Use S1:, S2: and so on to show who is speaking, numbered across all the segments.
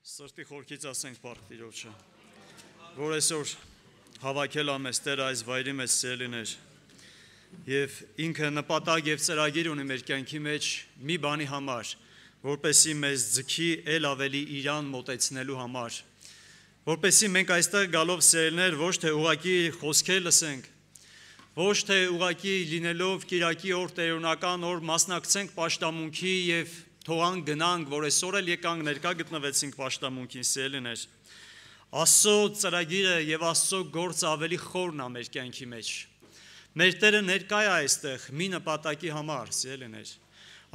S1: Սրտի խորքից ասենք Փառք Տիրոջը, որ այսօր հավաքել ամես Տեր այս վայրի մեջ սիրելիներ եւ ինքը նպատակ եւ ծրագիր ունի մեր կյանքի մեջ մի բանի համար, որպեսզի մեզ ձգի ել ավելի իրան մոտեցնելու համար, որպեսզի մենք այստեղ գալով սիրելիներ ոչ թե ուղակի խոսքեր լսենք, ոչ թե ուղակի լինելով Կիրակի օր տերունական օր մասնակցենք պաշտամունքի եւ թողանք գնանք, որ այսօր էլ եկանք ներկա գտնվեցինք պաշտամունքին սիրելիներ։ Աստծո ծրագիրը եւ Աստծո գործը ավելի խորն է մեր կյանքի մեջ։ Մեր Տերը ներկա է այստեղ մի նպատակի համար, սիրելիներ։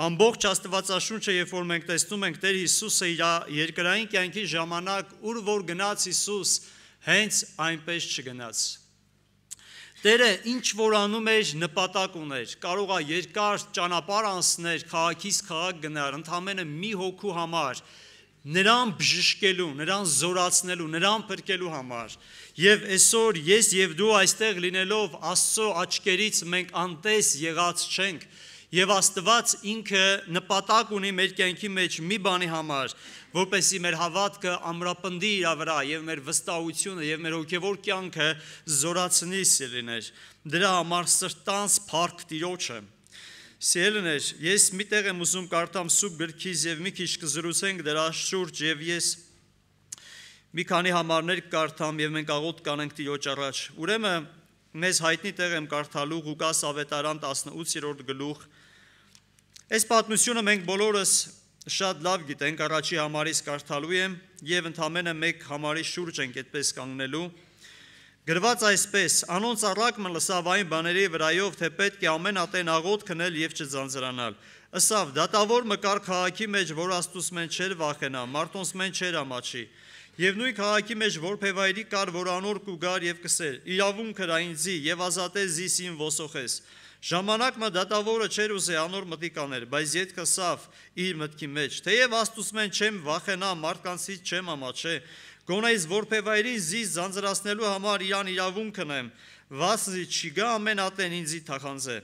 S1: Ամբողջ Աստվածաշունչը, երբ որ մենք տեսնում ենք Տեր Հիսուսը իր երկրային կյանքի ժամանակ, ուր որ գնաց Հիսուս, հենց այնպես չգնաց։ Տերը ինչ որ անում էր նպատակ ուներ, կարող է երկար ճանապարհ անցներ, քաղաքից քաղաք գնար, ընդամենը մի հոգու համար, նրան բժշկելու, նրան զորացնելու, նրան փրկելու համար։ Եվ այսօր ես եւ դու այստեղ լինելով Աստծո աչքերից մենք անտես եղած չենք, եւ Աստված ինքը նպատակ ունի մեր կյանքի մեջ մի բանի համար, որպեսզի մեր հավատքը ամրապնդի իր վրա եւ մեր վստահությունը եւ մեր հոգեվոր կյանքը զորացնի սիրելիներ։ Դրա համար սրտանց Փառք Տիրոջը։ Սիրելիներ, ես միտեղ եմ ուզում կարդամ Սուրբ գրքից եւ մի քիչ կզրուցենք դրա շուրջ եւ ես մի քանի համարներ կարդամ եւ մենք աղոթ կանենք Տիրոջ առաջ։ Ուրեմն մեզ հայտնի տեղ եմ կարդալու Ղուկաս ավետարան 18-րդ գլուխ։ Այս պատմությունը մենք բոլորս շատ լավ գիտենք, առաջի համարից կարդալու եմ եւ ընդամենը մեկ համարի շուրջ ենք այդպես կանգնելու։ Գրված այսպես. անոնց առակը լսավ այն բաների վրայով, թե պետք է ամեն ատեն աղոթ քնել եւ չձանձրանալ։ Ըսավ դատավոր մկար քաղաքի մեջ, որ Աստուծո մեն չէր վախենա, մարդոնց մեն չէր ամաչի։ Եվ նույն քաղաքի մեջ որբևայրի կար, որ անոր կուգար եւ կսեր. իրավունք հրա ինձի եւ ազատե զիսին ոսոխես։ Ժամանակը դատավորը չէր ուզե անոր մտիկ աներ, բայց ետքը սավ իր մտքի մեջ, թեև Աստուծմեն չեմ վախենա, մարդկանցից չեմ ամաչե, գոնեից որբևայրի զիս ձանձրացնելու համար իրան իրավունք ունեմ, վասնզի չի գա ամեն ատեն ինձի թախանձե։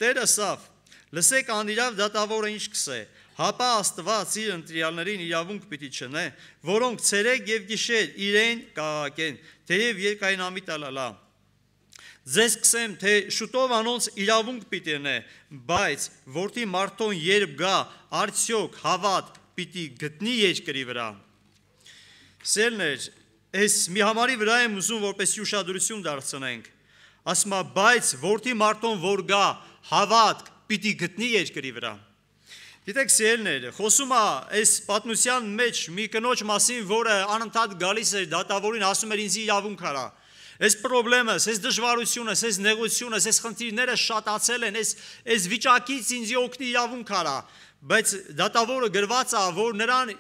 S1: Տերը սավ, լսեք անիրավ դատավորը ինչ կսե, հապա Աստված իր ընտրյալներին իրավունք պիտի չնե, որոնք ցերեկ եւ գիշեր իրեն կաղաքեն, թեև երկայնամիտ ալալա։ Ձեզ կսեմ, թե շուտով անոնց իրավունք պիտի նե, բայց որդի մարդոն երբ գա, արդյոք հավատ պիտի գտնի երկրի վրա։ Սիրելիներ, այս մի համարի վրա եմ ուզում որպեսզի ուշադրություն դարձնենք։ Ասում է, բայց որդի մարդոն որ գա, հավատ պիտի գտնի երկրի վրա։ Գիտեք սիրելիներ, խոսում է այս պատմության մեջ մի կնոջ մասին, որը անընդհատ գալիս էր դատավորին, ասում էր ինձ իրավունք արա։ Այս պրոբլեմս, այս դժվարությունս, այս նեղությունը, այս խնդիրները շատացել են, այս վիճակից ինձ օգնի իրավունք արա, բայց դատավորը գրված է, որ նրան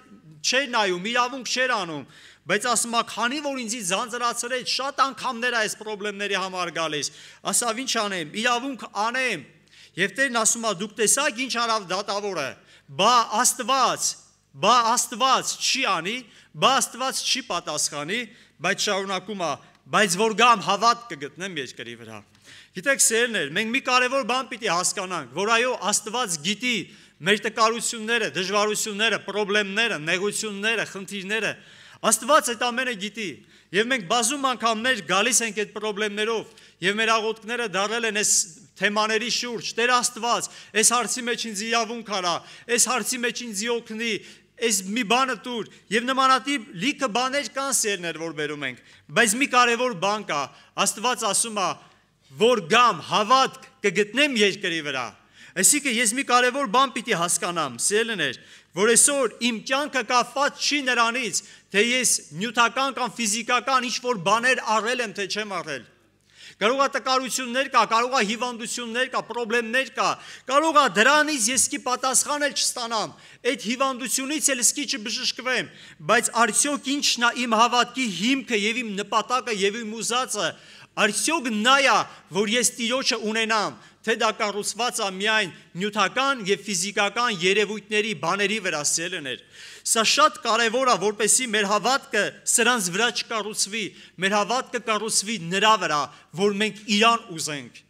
S1: չէր նայում, իրավունք չէր անում, բայց ասում է, քանի որ ինձ ձանձրացրեց, շատ անգամներ այս պրոբլեմների համար գալիս, ասավ ինչ անեմ, իրավունք անեմ, եւ Տերն ասում է, դուք տեսաք ինչ արավ դատավորը, բա Աստված չի անի, բա Աստված չի պատասխանի, բայց շարունակում է, բայց որ գամ հավատ կգտնեմ երկրի վրա։ Գիտեք սիրելիներ, մենք մի կարևոր բան պիտի հասկանանք, որ այո Աստված գիտի մեր տկարությունները, դժվարությունները, պրոբլեմները, նեղությունները, խնդիրները, Աստված այդ ամենը գիտի, եւ մենք բազում անգամներ գալիս ենք այդ պրոբլեմներով, եւ մեր աղոթքները դառել են այս թեմաների շուրջ, Տեր Աստված, այս հարցի մեջ ինձ իրավունք արա, այս հարցի մեջ ինձ օգնի, այս մի բանը տուր, եւ նմանատիպ լիքը բաներ կան սերներ, որ բերում ենք, բայց մի կարևոր բան կա, Աստված ասում է, որ գամ հավատ կգտնեմ երկրի վրա։ Այսինքն ես մի կարևոր բան պիտի հասկանամ, սիրելիներ, որ այսօր իմ կյանքը կապված չի նրանից, թե ես նյութական կամ ֆիզիկական ինչ որ բաներ առել եմ, թե չեմ առել։ Կարող է տկարություններ կա, կարող է հիվանդություններ կա, պրոբլեմներ կա, կարող է դրանից ես ի պատասխան էլ չստանամ, այդ հիվանդությունից էլ սկի չբժշկվեմ, բայց արդյոք ինչն է իմ հավատքի հիմքը եւ իմ նպատակը եւ իմ ուզածը, արդյոք նա է, որ ես Տիրոջը ունենամ, թե դա կառուցված է միայն նյութական եւ ֆիզիկական երևույթների բաների վրա սիրելիներ։ Սա շատ կարևոր է, որպեսզի մեր հավատքը սրանց վրա չկառուցվի, մեր հավատքը կառուցվի նրա վրա, որ մենք իրան ուզենք,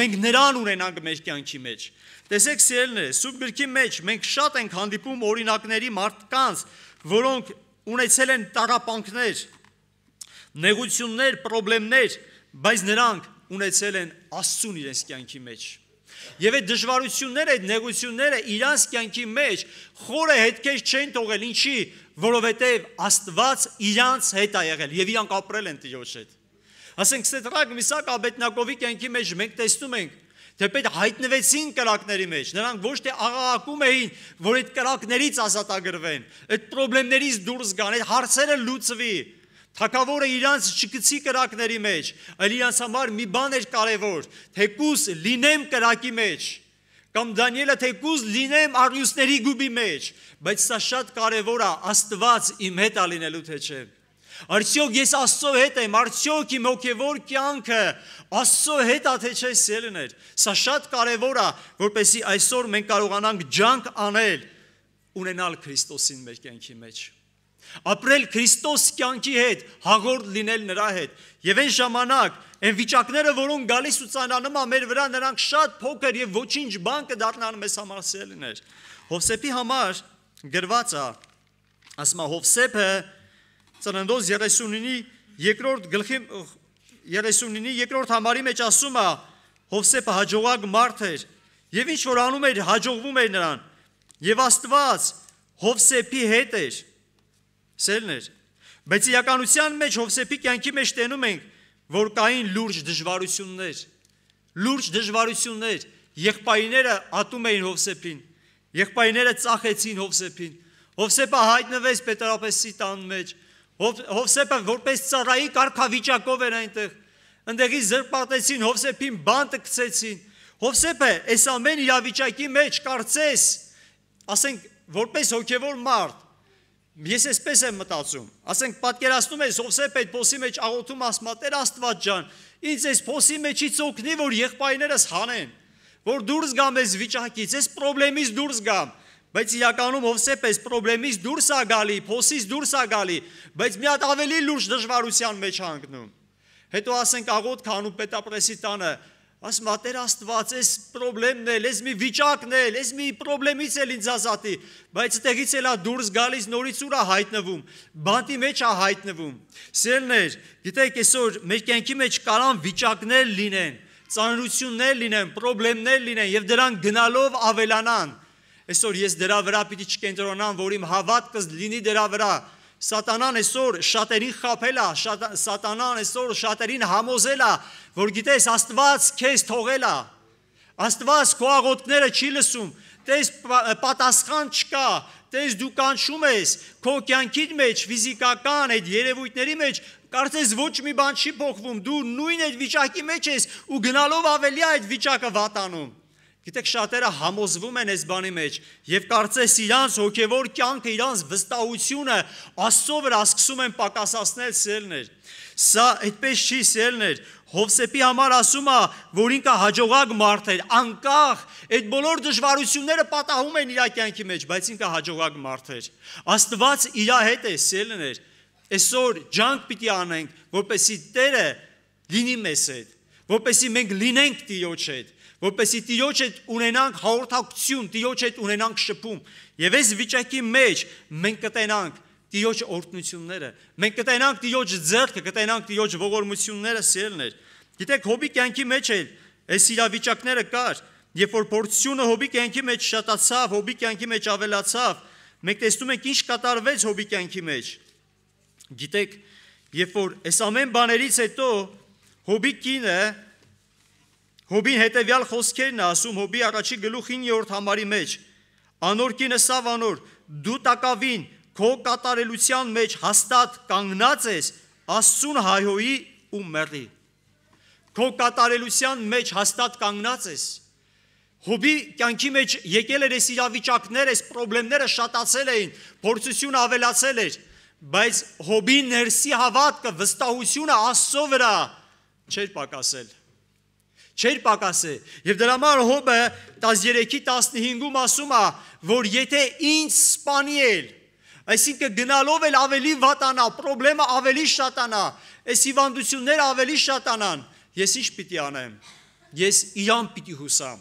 S1: մենք նրան ունենանք մեր կյանքի մեջ։ Տեսեք սիրելիներ, Սուրբ գրքի մեջ մենք շատ ենք հանդիպում օրինակների մարդկանց, որոնք ունեցել են տառապանքներ, նեղություններ, խնդիրներ, բայց նրանք ունեցել են Աստծուն իրենց կյանքի մեջ։ Եվ այդ դժվարությունները, այդ նեղությունները իրենց կյանքի մեջ խորը հետքեր չեն թողել, ինչի, որովհետև Աստված իրենց հետ է եղել եւ իրանք ապրել են Տիրոջ հետ։ Ասենք Սեդրակ, Միսակ, Աբեդնագովի կյանքի մեջ մենք տեսնում ենք, թե պետք հայտնվեցին կրակների մեջ, նրանք ոչ թե աղաղակում էին, որ այդ կրակներից ազատագրվեն, այդ խնդիրներից դուրս գան, այդ հարցերը լուծվի։ Թագավորը իրանց չգցի կրակների մեջ, այլ իրանց համար մի բան էր կարևոր, թեկուզ լինեմ կրակի մեջ, կամ Դանիելը թեկուզ լինեմ առյուծների գուբի մեջ, բայց սա շատ կարևոր է, Աստված իմ հետ է լինելու թե չէ։ Արդյոք ես Աստծո հետ եմ, արդյոք իմ հոգևոր կյանքը Աստծո հետ է թե չէ սիրելիներ։ Սա շատ կարևոր է, որպեսզի այսօր մենք կարողանանք ջանք անել, ունենալ Քրիստոսին մեր կյանքի մեջ։ Ապրել Քրիստոս կյանքի հետ, հաղորդ լինել նրա հետ։ Եվ այն ժամանակ, այն վիճակները, որոնք գալիս ու ծանրանում է մեր վրա, նրանք շատ փոքր եւ ոչինչ բան կդառնան մեզ համար սիրելիներ։ Հովսեփի համար գրված է, ասում է Հովսեփը Ծննդոց 39-ի երկրորդ գլխի 39-ի երկրորդ համարի մեջ ասում է Հովսեփը հաջողակ մարդ էր եւ ինչ որ անում էր հաջողվում էր նրան եւ Աստված Հովսեփի հետ էր սերներ բայց իրականության մեջ Հովսեփի կյանքի մեջ տենում ենք որ կային լուրջ դժվարություններ եղբայրները ատում էին Հովսեփին եղբայրները ծախեցին Հովսեփին Հովսեփը հայտնվեց Պետրապեսի տան մեջ Հովսեփը որպես ծառայի կարգավիճակով էր այնտեղ ընդեղից զրպարտեցին Հովսեփին բանտը գցեցին Հովսեփը այս ամեն իրավիճակի մեջ կարծես ասենք որպես հոգևոր մարդ ես այսպես եմ մտածում ասենք պատկերացնում ես Հովսեփը այդ փոսի մեջ աղոթում ասում Տեր Աստված ջան ինձ այս փոսի մեջից օգնի որ եղբայրներս հանեն որ դուրս գամ այս վիճակից այս խնդրից դուրս գամ Բայց իրականում Հովսեփը այս խնդրից դուրս է գալի, փոսից դուրս է գալի, բայց մի հատ ավելի լուրջ դժվարության մեջ հանգնում։ Հետո ասենք աղոթք անում Պետրապեսի տանը, ասում Տեր Աստված, այս խնդրն է, այս մի վիճակն է, այս մի խնդրից էլ ինձ ազատի, բայց այդտեղից էլ է դուրս գալիս նորից ուր է հայտնվում, բանտի մեջ է հայտնվում։ Սիրելիներ, գիտեք այսօր մեր կյանքի մեջ կարան վիճակներ լինեն, ծանրություններ լինեն, խնդիրներ լինեն եւ դրանք գնալով ավելանան։ Այսօր ես դրա վրա պիտի չկենտրոնամ, որ իմ հավատքս լինի դրա վրա։ Սատանան այսօր շատերին խաբել է, սատանան այսօր շատերին համոզել է, որ գիտես Աստված քեզ թողել է։ Աստված քո աղոթքները չի լսում, տես պատասխան չկա, տես դու կանչում ես, քո կյանքի մեջ, ֆիզիկական այդ երևույթների մեջ կարծես ոչ մի բան չի փոխվում, դու նույն այդ վիճակի մեջ ես ու գնալով ավելի այդ վիճակը վատանում։ Գիտեք շատերը համոզվում են այս բանի մեջ եւ կարծես իրանց հոգեվոր կյանքը, իրանց վստահությունը Աստծո վրա սկսում են պակասացնել սերներ։ Սա այդպես չի սերներ։ Հովսեփի համար ասում է, որ ինքը հաջողակ մարդ էր, անկախ այդ բոլոր դժվարությունները պատահում են իր կյանքի մեջ, բայց ինքը հաջողակ մարդ էր։ Աստված իր հետ է սերներ։ Այսօր ջանք պիտի անենք, որպեսզի Տերը լինի մեզ հետ, որպեսզի մենք լինենք Տիրոջ հետ, որպեսզի Տիրոջ հետ ունենանք հաղորդակցություն, Տիրոջ հետ ունենանք շփում, եւ այս վիճակի մեջ մենք կտենանք Տիրոջ օրհնությունները, մենք կտենանք Տիրոջ ձեռքը, կտենանք Տիրոջ ողորմությունները սիրելներ։ Գիտեք, Հոբի կյանքի մեջ էլ այս իրավիճակները կար, երբ որ փորձությունը Հոբի կյանքի մեջ շատացավ, Հոբի կյանքի մեջ ավելացավ, մենք տեսնում ենք ինչ կատարվեց Հոբի կյանքի մեջ։ Գիտեք, երբ որ այս ամեն բաներից հետո Հոբի կինը Հոբին հետևյալ խոսքերն ասում Հոբի առաջի գլուխ 9-րդ համարի մեջ. Անոր կինը սավ անոր, դու տակավին քո կատարելության մեջ հաստատ կանգնած ես Աստծուն հայհոյի ու մեռի։ Քո կատարելության մեջ հաստատ կանգնած ես։ Հոբի կյանքի մեջ եկել էր այս իրավիճակները, այս խնդիրները շատացել էին, փորձությունը ավելացել էր, բայց Հոբի ներսի հավատքը, վստահությունը Աստծո վրա չէր պակասել։ Չէր պակասել։ Եվ դրա համար Հոբը 13:15-ում ասում է, որ եթե ինձ սպանի էլ, այսինքն գնալով էլ ավելի վատանա, խնդրը ավելի շատանա, այս հիվանդությունները ավելի շատանան, ես ինչ պիտի անեմ։ Ես իրան պիտի հուսամ։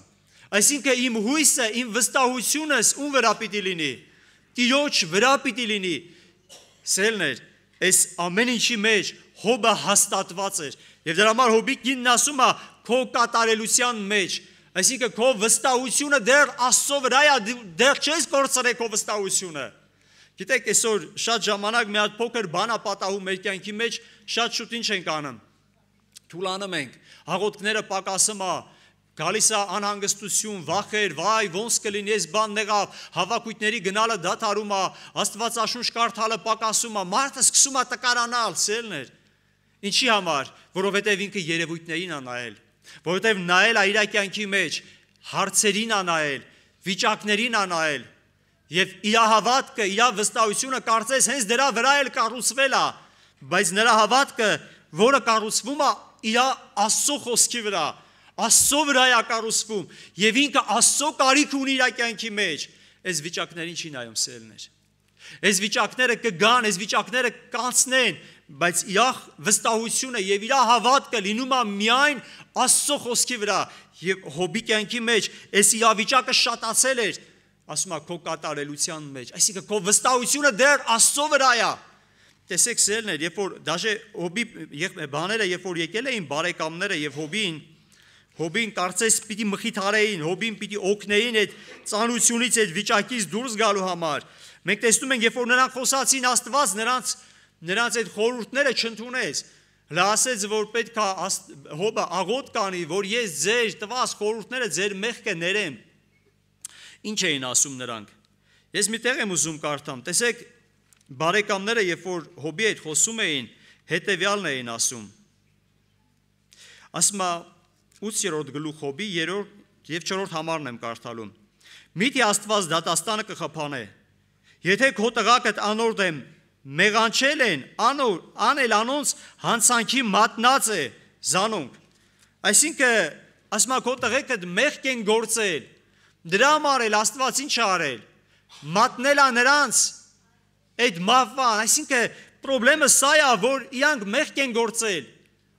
S1: Այսինքն իմ հույսը, իմ վստահությունս ում վրա պիտի լինի։ Տիրոջ վրա պիտի լինի։ Սելներ, այս ամեն ինչի մեջ Հոբը հաստատված էր։ Եվ դրա համար Հոբի կինն ասում է քո կատարելության մեջ, այսինքն քո վստահությունը դեռ Աստծո վրա է, դեռ չես կորցրել քո վստահությունը։ Գիտեք, այսօր շատ ժամանակ մի հատ փոքր բան է պատահում մեր կյանքի մեջ, շատ շուտ ինչ ենք անում։ Թուլանում ենք, հաղորդքները պակասում է, գալիս է անհանգստություն, վախեր, վայ, ոնց կլինի, այս բանն եղավ, հավաքույթների գնալը դադարում է, Աստվածաշունչ կարդալը պակասում է, մարդը սկսում է տկարանալ, սելներ։ Ինչի համար, որովհետև ինքը երևույթներին է նայել, որովհետև նայել է իր կյանքի մեջ, հարցերին է նայել, վիճակներին է նայել, եւ իր հավատքը, իր վստահությունը կարծես հենց դրա վրա էլ կառուցվել է, բայց նրա հավատքը, որը կառուցվում է իր Աստծո խոսքի վրա, Աստծո վրա է կառուցվում, եւ ինքը Աստծո կարիք ունի իր կյանքի մեջ, այս վիճակներին չի նայում սելներ։ Այս վիճակները կգան, այս վիճակները կանցնեն, բայց իր վստահությունը եւ իր հավատքը լինում է միայն Աստծո խոսքի վրա, եւ Հոբի կյանքի մեջ այս իրավիճակը շատացել էր, ասում է քո կատարելության մեջ, այսինքն քո վստահությունը դեռ Աստծո վրա է։ Տեսեք սելներ, երբ որ դաժե Հոբի բաները, երբ որ եկել էին բարեկամները եւ Հոբին կարծես պիտի մխիթարեին, Հոբին պիտի օգնեին այդ ծանրությունից, այդ վիճակից դուրս գալու համար։ Մենք տեսնում ենք, երբ որ նրանք խոսացին, Աստված նրանց այդ խորհուրդները չընդունեց։ Հլա ասեց, որ պետք է Հոբը աղոտ կանի, որ ես ձեր տված խորհուրդները ձեր մեղքը ներեմ։ Ինչ էին ասում նրանք։ Ես մի տեղ եմ ուզում կարդամ։ Տեսեք, բարեկամները, երբ որ Հոբի հետ խոսում էին, հետևյալն էին ասում։ Ասում է 8-րդ գլուխ Հոբի 3-րդ եւ 4-րդ համարն եմ կարդալու։ Միթի Աստված դատաստանը կխփանե։ Եթե քո տղակդ անորդ եմ մեղանչել են, անել անոնց հանցանքի մատնած է զանոնք։ Այսինքն, ասում է քո տղեկդ մեղք են գործել։ Դրա համար էլ Աստված ինչ արել։ Մատնել է նրանց այդ մահվան, այսինքն խնդրեմը սա է, որ իրանք մեղք են գործել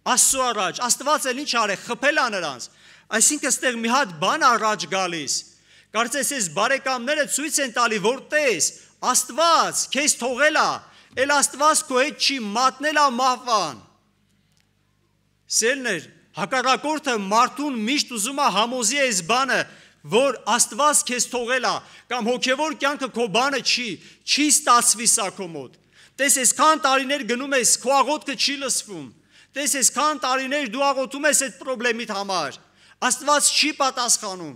S1: Աստծո առաջ, Աստված էլ ինչ արել, խփել է նրանց։ Այսինքն այստեղ մի հատ բան առաջ գալիս։ Կարծես այս բարեկամները ցույց են տալի, որ տես, Աստված քեզ թողել է, էլ Աստված քո հետ չի մատնել է մահվան։ Սելներ, հակառակորդը մարդուն միշտ ուզում է համոզի այս բանը, որ Աստված քեզ թողել է, կամ հոգևոր կյանքը քո բանը չի ստացվի սա քո մոտ։ Տես այսքան տարիներ գնում ես, քո աղոթքը չի լսվում։ Տես այսքան տարիներ դու աղոթում ես այդ խնդրեմիդ համար, Աստված չի պատասխանում։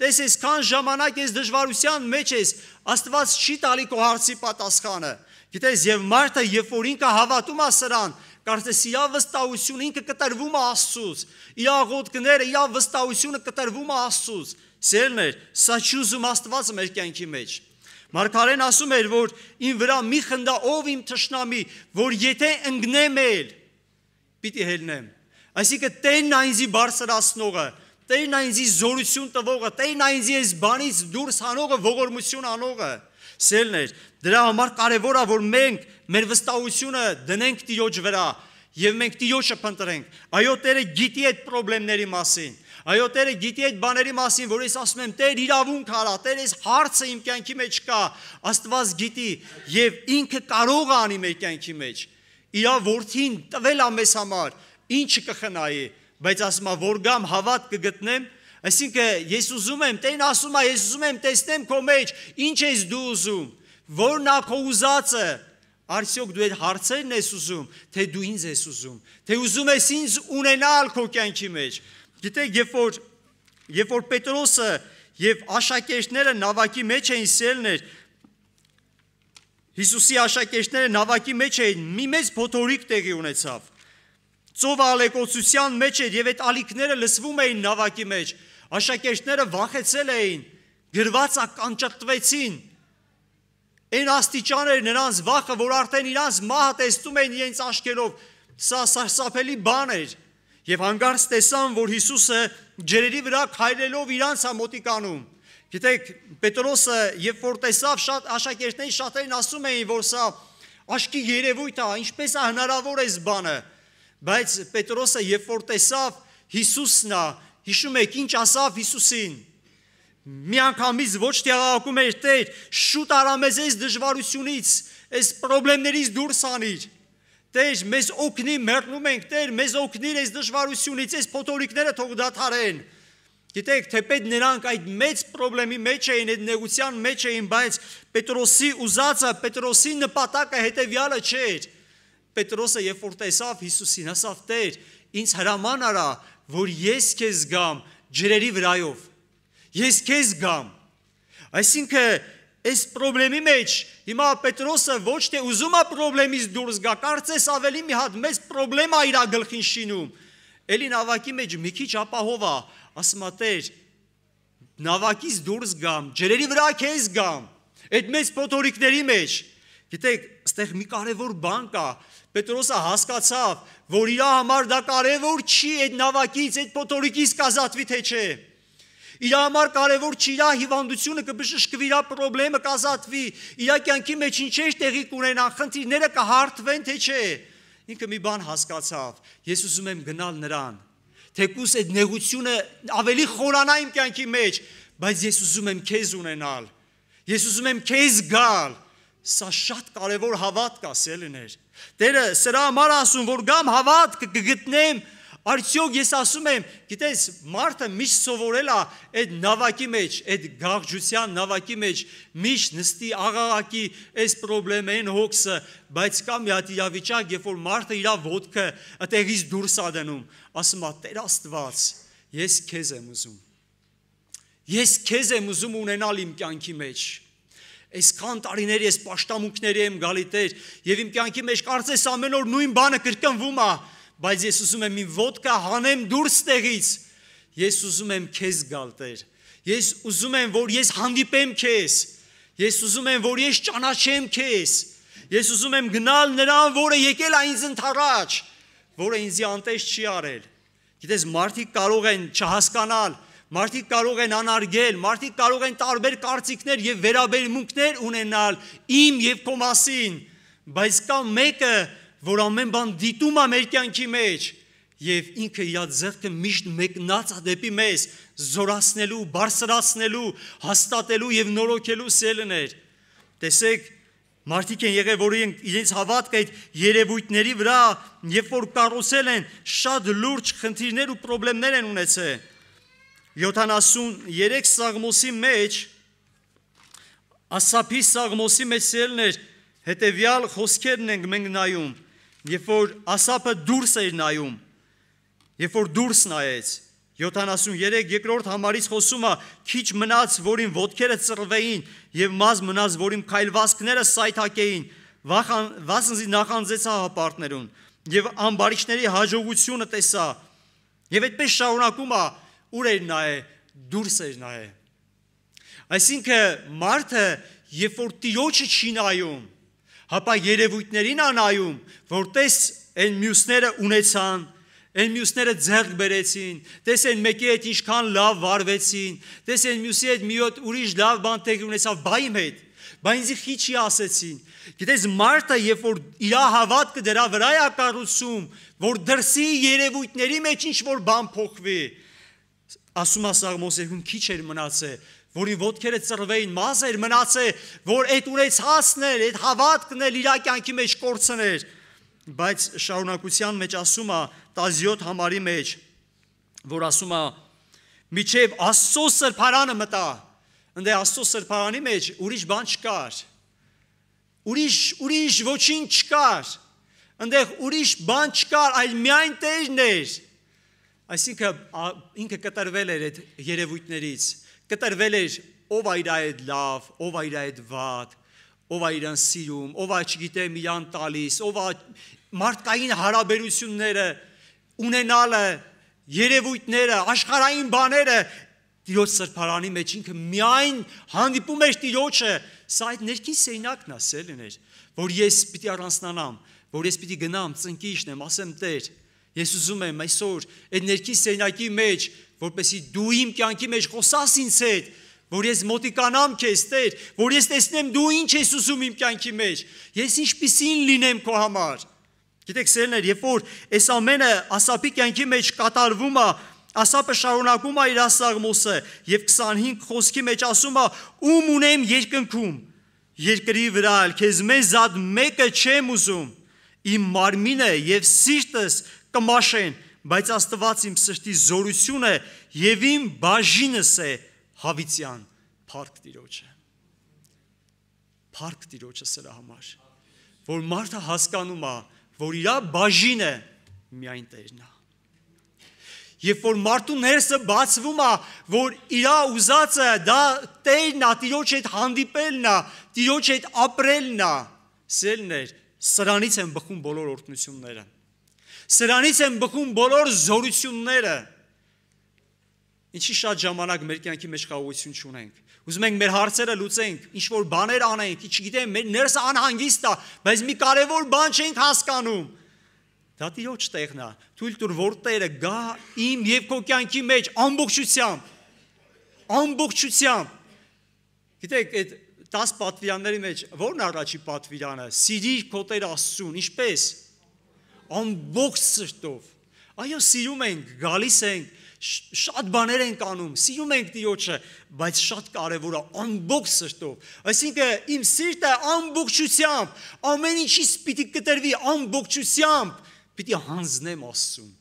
S1: Տես այսքան ժամանակ ես դժվարության մեջ ես, Աստված չի տալի քո հարցի պատասխանը։ Գիտես, եւ մարդը, երբ որ ինքը հավատում է սրան, կարծես իր վստահությունը ինքը կտրվում է Աստծուց, իր աղոթքները, իր վստահությունը կտրվում է Աստծուց։ Սերներ, սա չի ուզում Աստվածը մեր կյանքի մեջ։ Մարգարեն ասում էր, որ ին վրա մի խնդա ով իմ թշնամի, որ եթե ընկնեմ էլ, պիտի հելնեմ։ Այսինքն Տերն է ինձի բարձրացնողը, Տերն է ինձի զորություն տվողը, Տերն է ինձի այս բանից դուրս հանողը, ողորմություն անողը։ Սերներ, դրա համար կարևոր է, որ մենք մեր վստահությունը դնենք Տիրոջ վրա եւ մենք Տիրոջը փնտրենք։ Այո, Տերը գիտի այդ խնդիրների մասին։ Այո, Տերը գիտի այդ բաների մասին, որ ես ասում եմ, Տեր իրավունք արա, Տեր այս հարցը իմ կյանքի մեջ կա, Աստված գիտի եւ ինքը կարող է անի մեր կյանքի մեջ։ Իր որդին տվել է մեզ համար, ինչը կխնայի, բայց ասում է, որ գամ հավատ կգտնեմ, այսինքն ես ուզում եմ, Տերն ասում է, ես ուզում եմ տեսնեմ քո մեջ, ինչ ես դու ուզում, որն է քո ուզածը, արդյոք դու այդ հարցերն ես ուզում, թե դու ինձ ես ուզում, թե ուզում ես ինձ ունենալ քո կյանքի մեջ։ Գիտեք, երբ որ Պետրոսը եւ աշակերտները նավակի մեջ էին սելներ, Հիսուսի աշակերտները նավակի մեջ էին, մի մեծ փոթորիկ տեղի ունեցավ։ Ծովը ալեկոծության մեջ էր եւ այդ ալիքները լսվում էին նավակի մեջ։ Աշակերտները վախեցել էին, գրվածա կանճտվեցին։ Այն աստիճան էր նրանց վախը, որ արդեն իրանց մահը տեսնում էին իրենց աչքերով։ Սա սարսափելի բան էր։ Եվ հանկարծ տեսան, որ Հիսուսը ջրերի վրա քայլելով իրանց է մոտիկանում։ Գիտեք, Պետրոսը, երբ որ տեսավ, շատ աշակերտների շատերին ասում էին, որ սա աշկի երևույթ է, ինչպես է հնարավոր այս բանը։ Բայց Պետրոսը, երբ որ տեսավ Հիսուսն է, հիշում եք ինչ ասավ Հիսուսին։ Մի անգամից ոչ թե աղաղակում էր Տեր, շուտ արա մեզ այս դժվարությունից, այս խնդիրներից դուրս անիր։ Տեր, մեզ օգնի, մեռնում ենք, Տեր, մեզ օգնիր այս դժվարությունից, այս փոթորիկները թող դադարեն։ Գիտեք, թեպետ նրանք այդ մեծ խնդրի մեջ էին, այդ նեղության մեջ էին, բայց Պետրոսի ուզածը, Պետրոսի նպատակը հետևյալը չէր։ Պետրոսը երբ որ տեսավ Հիսուսին, ասավ. Տեր, ինձ հրաման արա, որ ես քեզ գամ ջրերի վրայով։ Ես քեզ գամ։ Այսինքն այս խնդրի մեջ հիմա Պետրոսը ոչ թե ուզում է խնդրից դուրս գա, կարծես ավելի մի հատ մեծ խնդրեմ է իր գլխին շինում։ Էլի նավակի մեջ մի քիչ ապահով է, ասում է. Տեր, նավակից դուրս գամ, ջրերի վրա քեզ գամ, այդ մեծ փոթորիկների մեջ։ Գիտեք, այստեղ մի կարևոր բան կա։ Պետրոսը հասկացավ, որ իր համար դա կարևոր չի այդ նավակից, այդ փոթորիկից կազատվի թե չէ։ Իր համար կարևոր չի իր հիվանդությունը կբժշկվի, իր խնդրը կազատվի, իր կյանքի մեջ ինչեր տեղի կունենան, խնդիրները կհարթվեն թե չէ։ Ինքը մի բան հասկացավ. ես ուզում եմ գնալ նրան, թեկուզ այդ նեղությունը ավելի խորանա իմ կյանքի մեջ, բայց ես ուզում եմ քեզ ունենալ, ես ուզում եմ քեզ գալ։ Սա շատ կարևոր հավատք է, սելիներ։ Տերը սրա համար ասում, որ գամ հավատք կգտնեմ։ Արդյոք ես ասում եմ, գիտես, մարդը միշտ սովորել է այդ նավակի մեջ, այդ գաղջության նավակի մեջ միշտ նստի աղաղակի այս խնդրեն հոգսը, բայց կա մի հատ իրավիճակ, երբ որ մարդը իր ոտքը այդտեղից դուրս է դնում, ասում է. Տեր Աստված, ես քեզ եմ ուզում։ Ես քեզ եմ ուզում ունենալ իմ կյանքի մեջ։ Այսքան տարիների ես պաշտամունքների եմ գալի, Տեր, եւ իմ կյանքի մեջ կարծես ամեն օր նույն բանը կրկնվում է, բայց ես ուզում եմ իմ ոտքը հանեմ դուրս տեղից։ Ես ուզում եմ քեզ գալ, Տեր։ Ես ուզում եմ, որ ես հանդիպեմ քեզ։ Ես ուզում եմ, որ ես ճանաչեմ քեզ։ Ես ուզում եմ գնալ նրան, որը եկել է ինձ ընդառաջ, որը ինձ անտեստ չի արել։ Գիտես, մարդիկ կարող են չհասկանալ, մարդիկ կարող են անարգել, մարդիկ կարող են տարբեր կարծիքներ եւ վերաբերմունքներ ունենալ իմ եւ քո մասին, բայց կա մեկը, որ ամեն բան դիտում է մեր կյանքի մեջ եւ ինքը իր ձեռքը միշտ մեկնած է դեպի մեզ, զորացնելու, բարձրացնելու, հաստատելու եւ նորոգելու սելներ։ Տեսեք, մարդիկ են եղել, որ իրենց հավատքը այդ երևույթների վրա, երբ որ կառուցել են, շատ լուրջ խնդիրներ ու խնդիրներ են ունեցել։ 73 Սաղմոսի մեջ, Ասափի Սաղմոսի մեջ սելներ, հետևյալ խոսքերն ենք մենք նայում, երբ որ Ասափը դուրս էր նայում, երբ որ դուրս նայեց, 73 երկրորդ համարից խոսում է. քիչ մնաց, որ իմ ոտքերը ծռվեին եւ մազ մնաց, որ իմ քայլվածքները սայթակեին, վասնզի նախանձեցա հապարտներուն եւ ամբարիշների հաջողությունը տեսա։ Եվ այդպես շարունակում է, ուր էր նայե, դուրս էր նայե։ Այսինքն մարդը, երբ որ Տիրոջը չի նայում, հապա երևույթներին է նայում, որ տես այն մյուսները ունեցան, այն մյուսները ձեռք բերեցին, տես այն մեկի հետ ինչքան լավ վարվեցին, տես այն մյուսի հետ մի հատ ուրիշ լավ բան տեղի ունեցավ, բա իմ հետ, բա ինձ խիչի ասեցին։ Գիտես, մարդը, երբ որ իր հավատքը դրա վրա է կառուցում, որ դրսի երևույթների մեջ ինչ որ բան փոխվի, ասում է Սաղմոսեհուն, քիչ էր մնացել, որ իմ ոտքերը ծռվեին, մազ էր մնացել, որ այդ ունեցածն էր, այդ հավատքն էր իր կյանքի մեջ կորցներ։ Բայց շարունակության մեջ ասում է 17 համարի մեջ, որ ասում է միջև Աստծո սրբարանը մտա, ընդ Աստծո սրբարանի մեջ ուրիշ բան չկար, ուրիշ ոչինչ չկար, ընդ ուրիշ բան չկար, այլ միայն Տերն էր։ Այսինքն ինքը կտրվել էր այդ երևույթներից, կտրվել էր ով է իր այդ լավ, ով է իր այդ վատ, ով է իրան սիրում, ով է չգիտեմ իրան տալիս, ով է մարդկային հարաբերությունները ունենալը, երևույթները, աշխարհային բաները, Տիրոջ սրբարանի մեջ ինքը միայն հանդիպում էր Տիրոջը, սա այդ ներքին սենյակն է, սելիներ, որ ես պիտի առանձնանամ, որ ես պիտի գնամ, ծնկի իջնեմ, ասեմ Տեր, ես ուզում եմ այսօր այդ ներքին սենյակի մեջ, որպեսզի դու իմ կյանքի մեջ խոսաս ինձ հետ, որ ես մոտիկանամ քեզ, Տեր, որ ես տեսնեմ դու ինչ ես ուզում իմ կյանքի մեջ, ես ինչպիսին լինեմ քո համար։ Գիտեք, սերներ, երբ որ այս ամենը Ասափի կյանքի մեջ կատարվում է, Ասափը շարունակում է իր Սաղմոսը եւ 25 խոսքի մեջ ասում է. ում ունեմ երկնքում, երկրի վրա, քեզ մեզად մեկը չեմ ուզում, իմ մարմինը և սիրտս կմաշեն, բայց Աստված իմ սրտի զորություն է և իմ բաժինս է հավիտյան փառք Տիրոջը։ Փառք Տիրոջը սրա համար, որ մարդը հասկանում է, որ իր բաժինը միայն Տերն է։ Երբ որ մարդու ներսը բացվում է, որ իր ուզածը դա Տերն է, Տիրոջ հետ հանդիպելն է, Տիրոջ հետ ապրելն է, սիրելիներ, սրանից են բխում բոլոր օրհնությունները։ Սրանից են բխում բոլոր զորությունները։ Ինչի շատ ժամանակ մեր կյանքի մեջ խաղաղություն չունենք։ Ուզում ենք մեր հարցերը լուծենք, ինչ-որ բաներ անենք, չգիտեմ, մեր ներսը անհանգիստ է, բայց մի կարևոր բան չենք հասկանում։ Դա Տիրոջ տեղն է։ Թույլ տուր, որ Տերը գա իմ և քո կյանքի մեջ ամբողջությամբ։ Գիտեք, այդ 10 պատվիրանների մեջ ո՞րն առաջի պատվիրանը։ Սիրիր քո Տեր Աստծուն, ինչպես։ Ամբողջ սրտով։ Այո, սիրում ենք, գալիս ենք, շատ բաներ ենք անում, սիրում ենք Տիրոջը, բայց շատ կարևոր է ամբողջ սրտով։ Այսինքն իմ սիրտը ամբողջությամբ, ամեն ինչից պիտի կտրվի ամբողջությամբ, պիտի հանձնեմ Աստծուն,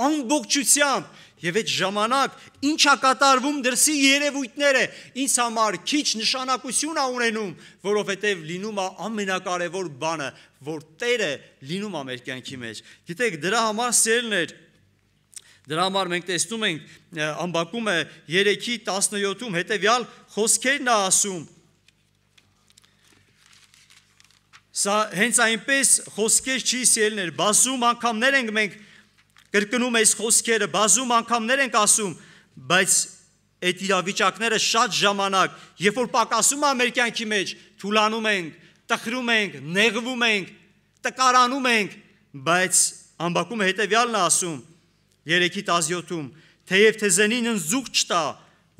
S1: ամբողջությամբ, եւ այդ ժամանակ ինչա կատարվում դրսի երևույթները ինձ համար քիչ նշանակություն է ունենում, որովհետեւ լինում է ամենակարևոր բանը, որ Տերը լինում է մեր կյանքի մեջ։ Գիտեք, դրա համար սերներ, դրա համար մենք տեսնում ենք Ամբակումը 3:17-ում հետեւյալ խոսքերն է ասում։ Սա հենց այնպես խոսքեր չի սիրելիներ, բազում անգամներ ենք մենք կրկնում այս խոսքերը, բազում անգամներ ենք ասում, բայց այդ իրավիճակները շատ ժամանակ, երբ որ պակասում է մեր կյանքի մեջ, թուլանում ենք, տխրում ենք, նեղվում ենք, տկարանում ենք, բայց Ամբակումը հետևյալն է ասում 3:17-ում, թեև թեզենին ընձուկ չտա,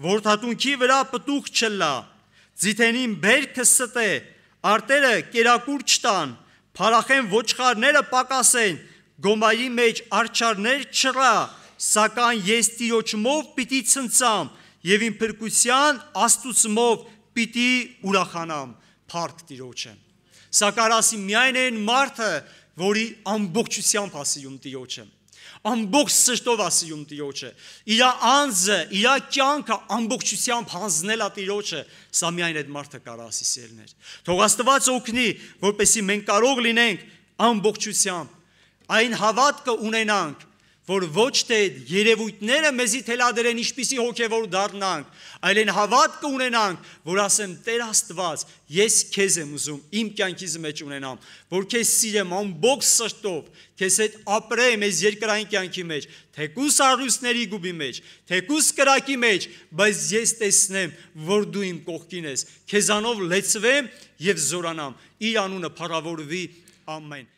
S1: որդատունքի վրա պտուղ չլա, ձիթենին բերքը ստե, արտերը կերակուր չտան, փարախեն ոչխարները պակասեն, գոմայի մեջ արջարներ չռա, սակայն ես Տիրոջմով պիտի ցնցամ եւ իմ փրկության Աստուծմով պիտի ուրախանամ։ Փառք Տիրոջը։ Սակարասի միայն այն մարդը, որի ամբողջությամբ ասիում Տիրոջը, ամբողջ սրտով ասիում Տիրոջը, իր անձը, իր կյանքը ամբողջությամբ հանձնել է Տիրոջը, սա միայն այդ մարդը կարող ասի սիրելիներ։ Թող Աստված օգնի, որպեսզի մենք կարող լինենք ամբողջությամբ այն հավատքը ունենանք, որ ոչ թե երևույթները մեզի թելադրեն ինչպիսի հոգևոր դառնանք, այլ այն հավատքը ունենանք, որ ասեմ Տեր Աստված, ես քեզ եմ ուզում իմ կյանքիս մեջ ունենամ, որ քեզ սիրեմ ամբողջ սրտով, քեզ հետ ապրեմ այս երկրային կյանքի մեջ, թեկուզ առույցների գուբի մեջ, թեկուզ կրակի մեջ, բայց ես տեսնեմ, որ դու իմ կողքին ես, քեզանով լեցվեմ եւ զորանամ, իր անունը փառավորվի, ամեն։